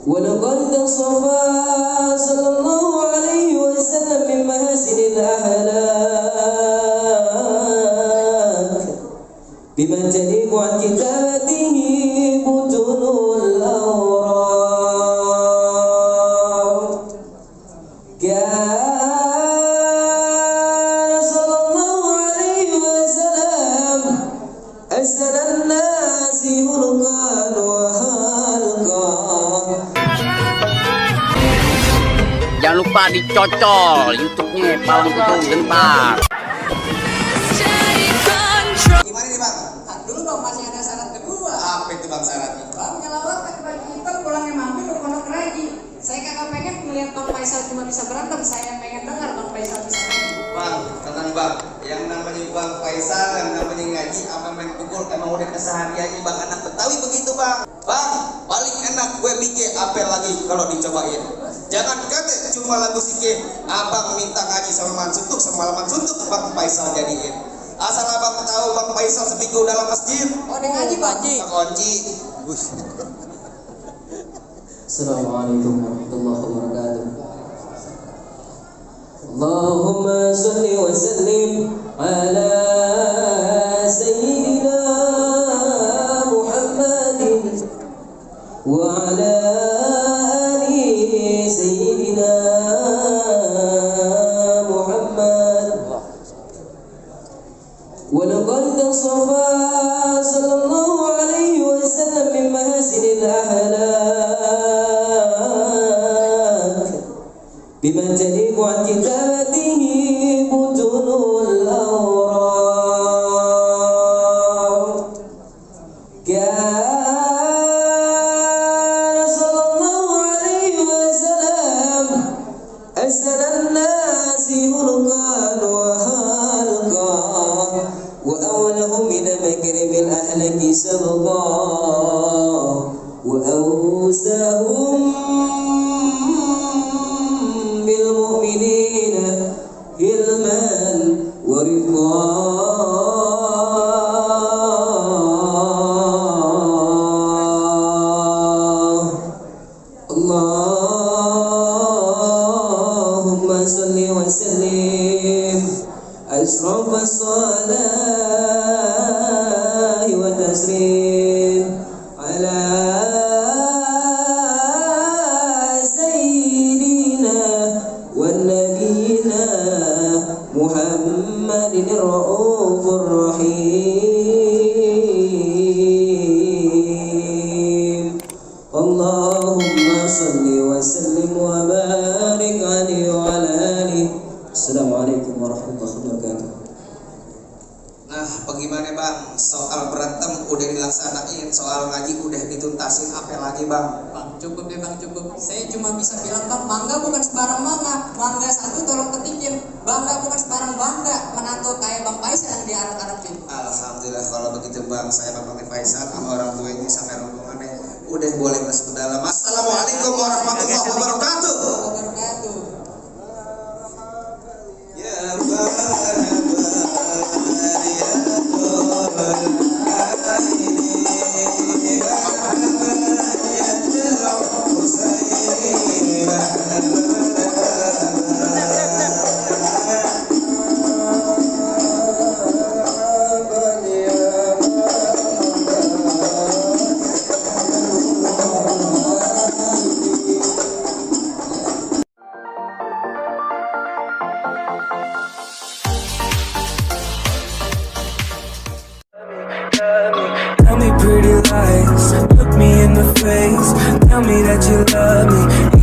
ولقد تصفى صلى الله عليه وسلم من محاسن الأخلاق بما تليق عن كتابته بطون الأوراق. كان صلى الله عليه وسلم أحسن الناس خلقا وخلقا. Jangan lupa dicocol YouTube-nya Palang Kutu Gentar. Gimana nih bang? Dulu dong masih ada syarat kedua. Apa itu bang syaratnya? Bang nyelawat pakai baju hitam pulangnya mampir ke Pondok Raji. Saya kagak pengen melihat Bang Faisal cuma bisa berantem. Saya pengen dengar Bang Faisal bisa main. Bang, tenang bang. Yang namanya bang Faisal, yang namanya ngaji, apa main pukul emang udah kesehariannya bang. Anak Betawi begitu bang. Bang, paling enak gue bikin apel lagi kalau dicobain. Jangan kate cuma lagu sike. Abang minta ngaji sama Mansuntuk, semalaman suntuk bang Faisal jadiin. Asal abang tahu bang Faisal seminggu dalam masjid. Oh dia ngaji Pak Ji. Kunci. Assalamualaikum warahmatullahi wabarakatuh. Allahumma salli wa sallim ala sayyidina Muhammadin wa ala ali sayyidina Muhammad. Wa laqad tasaffa sallallahu alaihi wasallam min mahasinil akhlaq bima taliqu an kitabatihi butunul awraq. Kana sallallahu alaihi wasallam ahsanan nasi khuluqan wa khalqan wa awlahum min makrimil ahlaki sabqa wa awsahum bil mu'minina hilman wa ridwan. Allahumma salli wa sallim ashraf as-salati wa taslim ala sayyidina wa nabiyina Muhammadin ar-raufur rahim. Allahumma salli wa sallim wa barik alaihi wa ala alihi. Assalamualaikum warahmatullahi wabarakatuh. Nah, bagaimana bang? Soal berantem udah dilaksanain, soal ngaji udah dituntasin, apa lagi bang? Bang cukup ya bang cukup. Saya cuma bisa bilang bang mangga bukan sebarang mangga. Mangga satu tolong ketikin. Bangga bukan sebarang bangga. Menantu kayak Bang Faisal yang diarak-arakin. Alhamdulillah kalau begitu bang, saya Bang Faisal sama orang tua ini sampai rombongannya udah boleh masuk ke dalam. Assalamualaikum warahmatullahi wabarakatuh. Wabarakatuh. Ya Tell me pretty lies, look me in the face. Tell me that you love me.